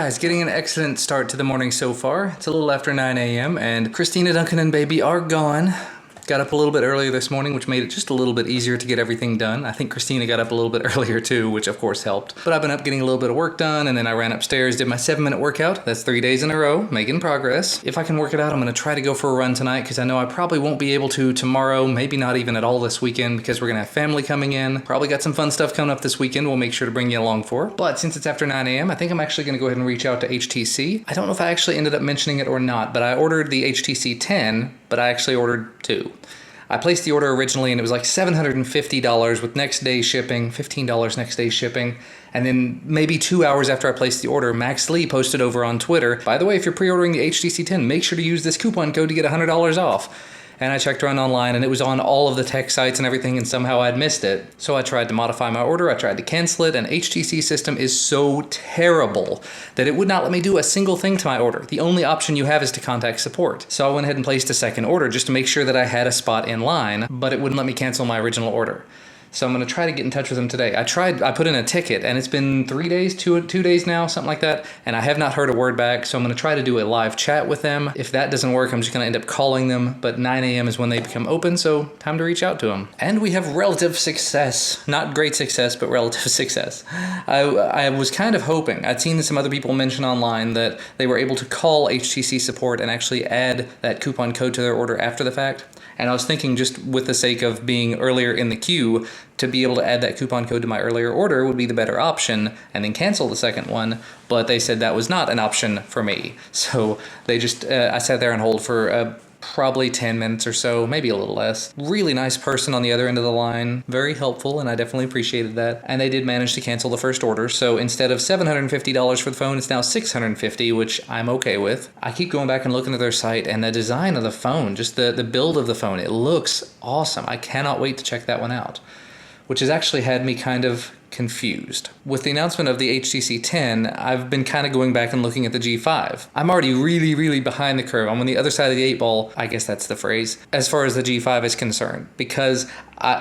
guys, getting an excellent start to the morning so far. It's a little after 9 a.m. and Christina, Duncan, and baby are gone. Got up a little bit earlier this morning, which made it just a little bit easier to get everything done. I think Christina got up a little bit earlier too, which of course helped. But I've been up getting a little bit of work done, and then I ran upstairs, did my 7-minute workout. That's 3 days in a row, making progress. If I can work it out, I'm going to try to go for a run tonight, because I know I probably won't be able to tomorrow, maybe not even at all this weekend, because we're going to have family coming in. Probably got some fun stuff coming up this weekend we'll make sure to bring you along for. But since it's after 9 a.m., I think I'm actually going to go ahead and reach out to HTC. I don't know if I actually ended up mentioning it or not, but I ordered the HTC 10, but I actually ordered 2. I placed the order originally and it was like $750 with next day shipping, $15 next day shipping. And then maybe 2 hours after I placed the order, Max Lee posted over on Twitter, by the way, if you're pre-ordering the HTC 10, make sure to use this coupon code to get $100 off. And I checked around online and it was on all of the tech sites and everything, and somehow I'd missed it. So I tried to modify my order, I tried to cancel it, and HTC system is so terrible that it would not let me do a single thing to my order. The only option you have is to contact support. So I went ahead and placed a second order just to make sure that I had a spot in line, but it wouldn't let me cancel my original order. So I'm going to try to get in touch with them today. I put in a ticket, and it's been 3 days, two days now, something like that, and I have not heard a word back, so I'm going to try to do a live chat with them. If that doesn't work, I'm just going to end up calling them, but 9 a.m. is when they become open, so time to reach out to them. And we have relative success. Not great success, but relative success. I was kind of hoping, I'd seen some other people mention online that they were able to call HTC support and actually add that coupon code to their order after the fact. And I was thinking, just with the sake of being earlier in the queue, to be able to add that coupon code to my earlier order would be the better option, and then cancel the second one. But they said that was not an option for me. So they just, I sat there on hold for probably 10 minutes or so, maybe a little less. Really nice person on the other end of the line. Very helpful, and I definitely appreciated that. And they did manage to cancel the first order, so instead of $750 for the phone, it's now $650, which I'm okay with. I keep going back and looking at their site, and the design of the phone, just the build of the phone, it looks awesome. I cannot wait to check that one out, which has actually had me kind of confused. With the announcement of the HTC 10, I've been kind of going back and looking at the G5. I'm already really behind the curve. I'm on the other side of the 8 ball, I guess that's the phrase, as far as the G5 is concerned, because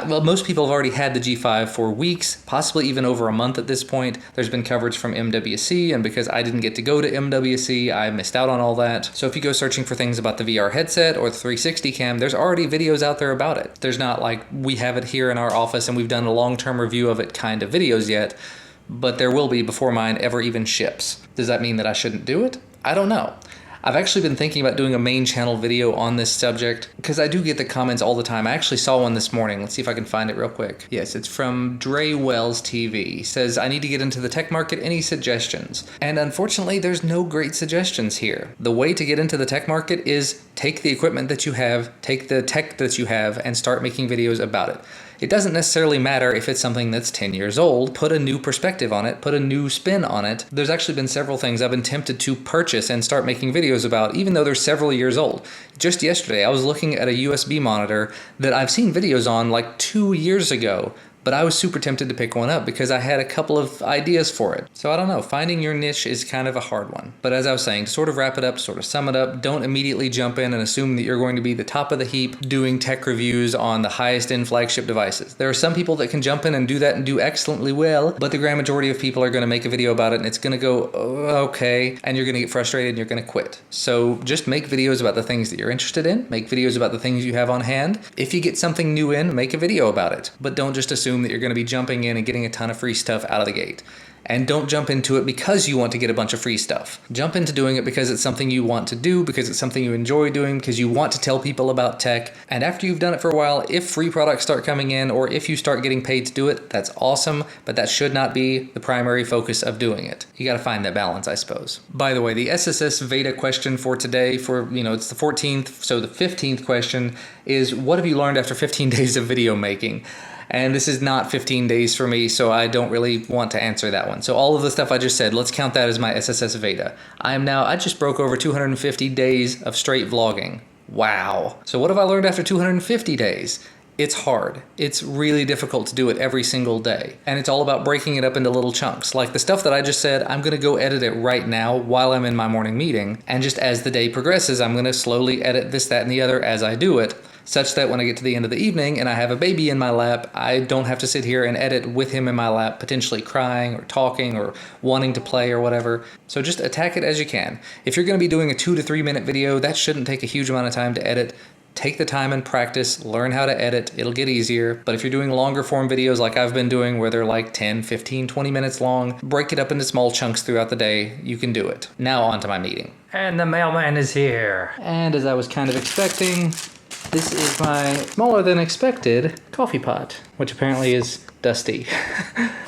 most people have already had the G5 for weeks, possibly even over a month at this point. There's been coverage from MWC, and because I didn't get to go to MWC, I missed out on all that. So if you go searching for things about the VR headset or the 360 cam, there's already videos out there about it. There's not like we have it here in our office and we've done a long-term review of it kind of videos yet, but there will be before mine ever even ships. Does that mean that I shouldn't do it? I don't know. I've actually been thinking about doing a main channel video on this subject, because I do get the comments all the time. I actually saw one this morning. Let's see if I can find it real quick. Yes, it's from Dre Wells TV. He says, I need to get into the tech market. Any suggestions? And unfortunately, there's no great suggestions here. The way to get into the tech market is take the equipment that you have, take the tech that you have, and start making videos about it. It doesn't necessarily matter if it's something that's 10 years old. Put a new perspective on it, put a new spin on it. There's actually been several things I've been tempted to purchase and start making videos about, even though they're several years old. Just yesterday, I was looking at a USB monitor that I've seen videos on like 2 years ago, but I was super tempted to pick one up because I had a couple of ideas for it. So I don't know, finding your niche is kind of a hard one. But as I was saying, to sort of wrap it up, sort of sum it up, don't immediately jump in and assume that you're going to be the top of the heap doing tech reviews on the highest end flagship devices. There are some people that can jump in and do that and do excellently well, but the grand majority of people are going to make a video about it and it's going to go, oh, okay, and you're going to get frustrated and you're going to quit. So just make videos about the things that you're interested in, make videos about the things you have on hand. If you get something new in, make a video about it, but don't just assume that you're going to be jumping in and getting a ton of free stuff out of the gate. And don't jump into it because you want to get a bunch of free stuff. Jump into doing it because it's something you want to do, because it's something you enjoy doing, because you want to tell people about tech. And after you've done it for a while, if free products start coming in or if you start getting paid to do it, that's awesome, but that should not be the primary focus of doing it. You got to find that balance, I suppose. By the way, the SSS Veda question for today, it's the 14th, so the 15th question is, what have you learned after 15 days of video making? And this is not 15 days for me, so I don't really want to answer that one. So all of the stuff I just said, let's count that as my SSS Veda. I just broke over 250 days of straight vlogging. Wow. So what have I learned after 250 days? It's hard. It's really difficult to do it every single day. And it's all about breaking it up into little chunks. Like the stuff that I just said, I'm gonna go edit it right now while I'm in my morning meeting. And just as the day progresses, I'm gonna slowly edit this, that, and the other as I do it. such that when I get to the end of the evening and I have a baby in my lap, I don't have to sit here and edit with him in my lap, potentially crying or talking or wanting to play or whatever. So just attack it as you can. If you're going to be doing a 2 to 3 minute video, that shouldn't take a huge amount of time to edit. Take the time and practice, learn how to edit, it'll get easier. But if you're doing longer form videos like I've been doing where they're like 10, 15, 20 minutes long, break it up into small chunks throughout the day, you can do it. Now on to my meeting. And the mailman is here. And as I was kind of expecting, this is my smaller than expected coffee pot, which apparently is dusty.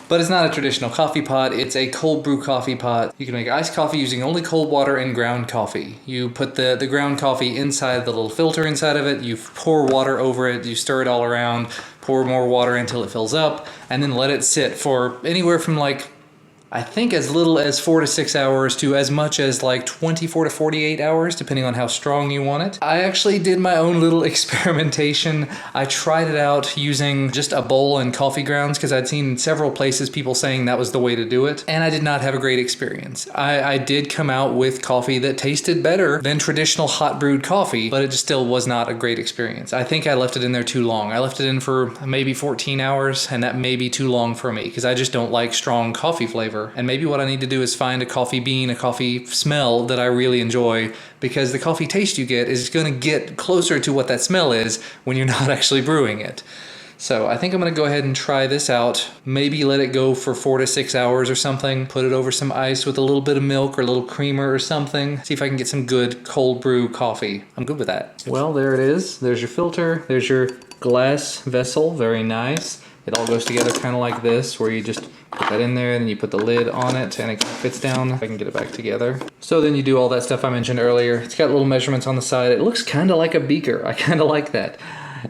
But it's not a traditional coffee pot, it's a cold brew coffee pot. You can make iced coffee using only cold water and ground coffee. You put the ground coffee inside the little filter inside of it, you pour water over it, you stir it all around, pour more water until it fills up, and then let it sit for anywhere from like, I think as little as 4 to 6 hours to as much as like 24 to 48 hours, depending on how strong you want it. I actually did my own little experimentation. I tried it out using just a bowl and coffee grounds because I'd seen several places people saying that was the way to do it, and I did not have a great experience. I did come out with coffee that tasted better than traditional hot brewed coffee, but it just still was not a great experience. I think I left it in there too long. I left it in for maybe 14 hours, and that may be too long for me because I just don't like strong coffee flavor. And maybe what I need to do is find a coffee bean, a coffee smell that I really enjoy, because the coffee taste you get is going to get closer to what that smell is when you're not actually brewing it. So I think I'm going to go ahead and try this out. Maybe let it go for 4 to 6 hours or something. Put it over some ice with a little bit of milk or a little creamer or something. See if I can get some good cold brew coffee. I'm good with that. Well, there it is. There's your filter. There's your glass vessel. Very nice. It all goes together kind of like this, where you just put that in there and then you put the lid on it and it fits down. If I can get it back together. So then you do all that stuff I mentioned earlier. It's got little measurements on the side. It looks kind of like a beaker. I kind of like that.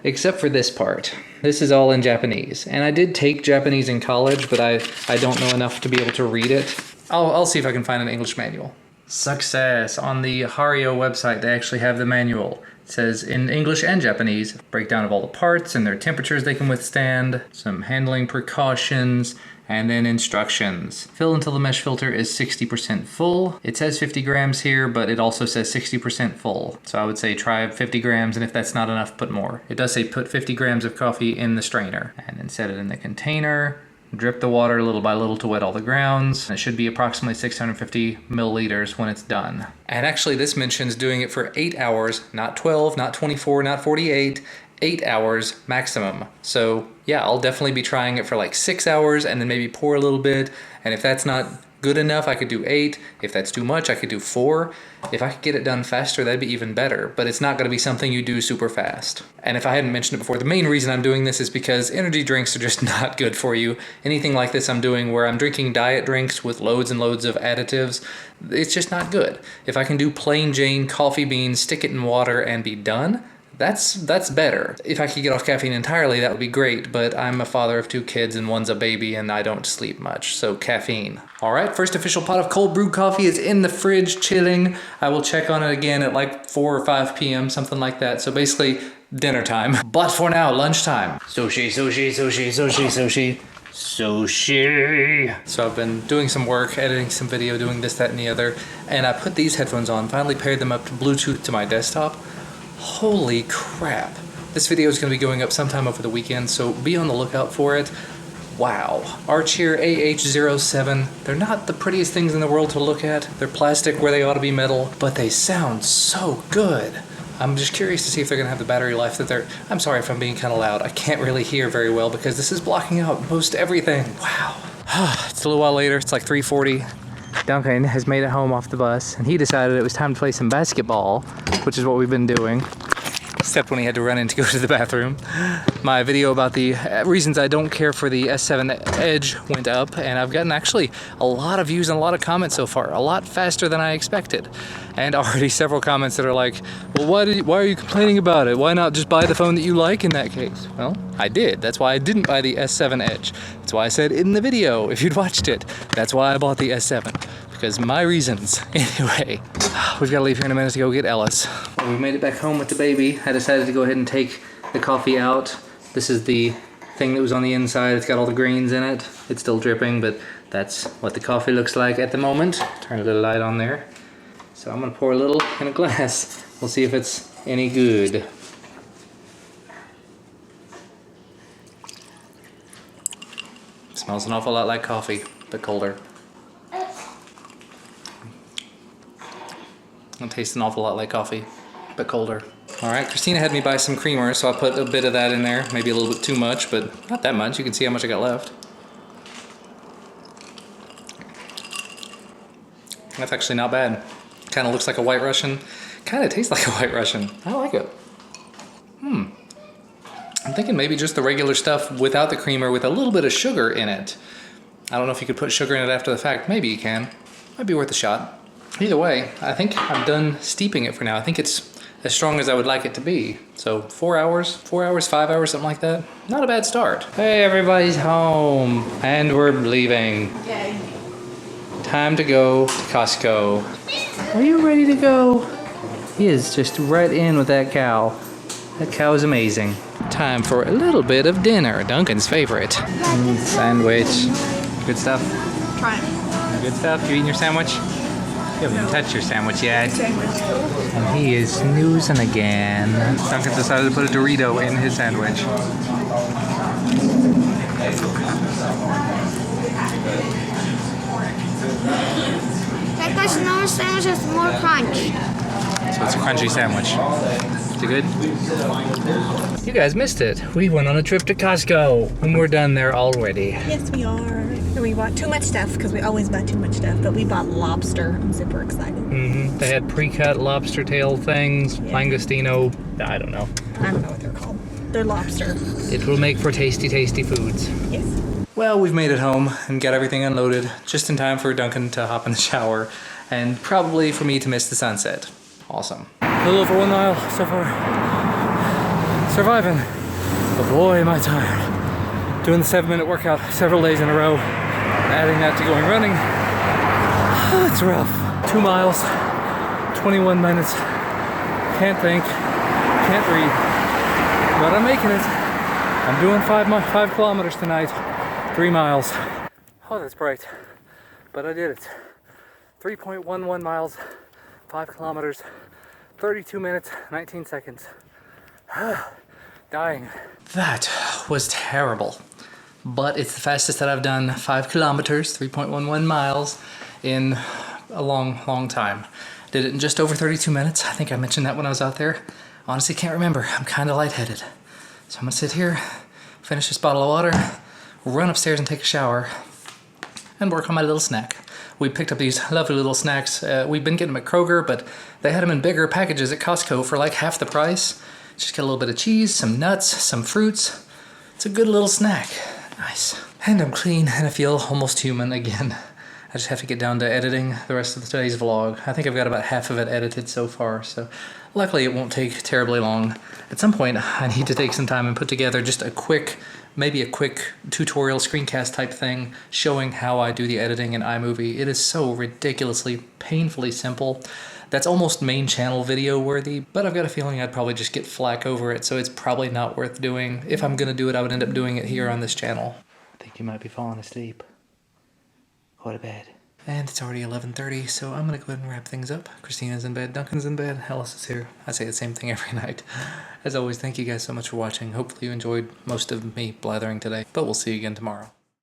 Except for this part. This is all in Japanese. And I did take Japanese in college, but I don't know enough to be able to read it. I'll see if I can find an English manual. Success! On the Hario website, they actually have the manual. It says in English and Japanese, breakdown of all the parts and their temperatures they can withstand, some handling precautions, and then instructions. Fill until the mesh filter is 60% full. It says 50 grams here, but it also says 60% full. So I would say try 50 grams, and if that's not enough, put more. It does say put 50 grams of coffee in the strainer, and then set it in the container. Drip the water little by little to wet all the grounds. It should be approximately 650 milliliters when it's done. And actually this mentions doing it for 8 hours, not 12, not 24, not 48, 8 hours maximum. So yeah, I'll definitely be trying it for like 6 hours and then maybe pour a little bit. And if that's not good enough, I could do 8. If that's too much, I could do 4. If I could get it done faster, that'd be even better, but it's not gonna be something you do super fast. And if I hadn't mentioned it before, the main reason I'm doing this is because energy drinks are just not good for you. Anything like this I'm doing where I'm drinking diet drinks with loads and loads of additives, it's just not good. If I can do plain Jane coffee beans, stick it in water and be done, that's better. If I could get off caffeine entirely, that would be great, but I'm a father of 2 kids and one's a baby and I don't sleep much, so caffeine. All right, first official pot of cold brewed coffee is in the fridge chilling. I will check on it again at like 4 or 5 p.m., something like that. So basically dinner time. But for now, lunchtime. Sushi, sushi, sushi, sushi, sushi. Sushi. So I've been doing some work, editing some video, doing this, that, and the other, and I put these headphones on, finally paired them up to Bluetooth to my desktop. Holy crap. This video is going to be going up sometime over the weekend, so be on the lookout for it. Wow. Archeer AH07. They're not the prettiest things in the world to look at. They're plastic where they ought to be metal, but they sound so good. I'm just curious to see if they're going to have the battery life that they're... I'm sorry if I'm being kind of loud. I can't really hear very well because this is blocking out most everything. Wow. It's a little while later. It's like 3:40. Duncan has made it home off the bus, and he decided it was time to play some basketball, which is what we've been doing, except when he had to run in to go to the bathroom. My video about the reasons I don't care for the S7 Edge went up, and I've gotten actually a lot of views and a lot of comments so far, a lot faster than I expected. And already several comments that are like, well, why are you complaining about it? Why not just buy the phone that you like in that case? Well, I did. That's why I didn't buy the S7 Edge. That's why I said in the video, if you'd watched it, that's why I bought the S7. Because my reasons. Anyway, we've got to leave here in a minute to go get Ellis. Well, we made it back home with the baby. I decided to go ahead and take the coffee out. This is the thing that was on the inside. It's got all the grains in it. It's still dripping, but that's what the coffee looks like at the moment. Turn a little light on there. So I'm gonna pour a little in a glass. We'll see if it's any good. Smells an awful lot like coffee, but colder. It tastes an awful lot like coffee, but colder. All right, Christina had me buy some creamer, so I put a bit of that in there. Maybe a little bit too much, but not that much. You can see how much I got left. That's actually not bad. Kind of looks like a White Russian. Kind of tastes like a White Russian. I like it. I'm thinking maybe just the regular stuff without the creamer with a little bit of sugar in it. I don't know if you could put sugar in it after the fact. Maybe you can. Might be worth a shot. Either way, I think I'm done steeping it for now. I think it's as strong as I would like it to be. So 4 hours, 5 hours, something like that. Not a bad start. Hey, everybody's home and we're leaving. Yay. Time to go to Costco. Are you ready to go? He is just right in with that cow. That cow is amazing. Time for a little bit of dinner, Duncan's favorite. Sandwich. Good stuff? Try it. Good stuff? You eating your sandwich? You haven't even touched your sandwich yet. Sandwich. And he is snoozing again. Duncan decided to put a Dorito in his sandwich. That guy's normal sandwich has more crunch. So it's a crunchy sandwich. Is it good? You guys missed it. We went on a trip to Costco and we're done there already. Yes, we are. And we bought too much stuff because we always buy too much stuff, but we bought lobster. I'm super excited. They had pre-cut lobster tail things, langostino, I don't know. I don't know what they're called. They're lobster. It will make for tasty, tasty foods. Yes. Well, we've made it home and got everything unloaded just in time for Duncan to hop in the shower and probably for me to miss the sunset. Awesome. A little over 1 mile so far. Surviving. But boy, am I tired. Doing the 7-minute workout several days in a row. Adding that to going running. It's rough. 2 miles, 21 minutes. Can't think, can't breathe. But I'm making it. I'm doing 5 kilometers tonight. 3 miles. Oh, that's bright. But I did it. 3.11 miles, 5 kilometers, 32 minutes, 19 seconds. Dying. That was terrible. But it's the fastest that I've done 5 kilometers, 3.11 miles in a long, long time. Did it in just over 32 minutes. I think I mentioned that when I was out there. Honestly, can't remember. I'm kind of lightheaded. So I'm gonna sit here, finish this bottle of water, run upstairs and take a shower, and work on my little snack. We picked up these lovely little snacks. We've been getting them at Kroger, but they had them in bigger packages at Costco for like half the price. Just get a little bit of cheese, some nuts, some fruits. It's a good little snack. Nice. And I'm clean and I feel almost human again. I just have to get down to editing the rest of today's vlog. I think I've got about half of it edited so far, so luckily it won't take terribly long. At some point, I need to take some time and put together just a quick, maybe a quick tutorial screencast type thing showing how I do the editing in iMovie. It is so ridiculously, painfully simple. That's almost main channel video worthy, but I've got a feeling I'd probably just get flack over it, so it's probably not worth doing. If I'm gonna do it, I would end up doing it here on this channel. I think you might be falling asleep. Go to bed. And it's already 11:30, so I'm gonna go ahead and wrap things up. Christina's in bed, Duncan's in bed, Alice is here. I say the same thing every night. As always, thank you guys so much for watching. Hopefully you enjoyed most of me blathering today, but we'll see you again tomorrow.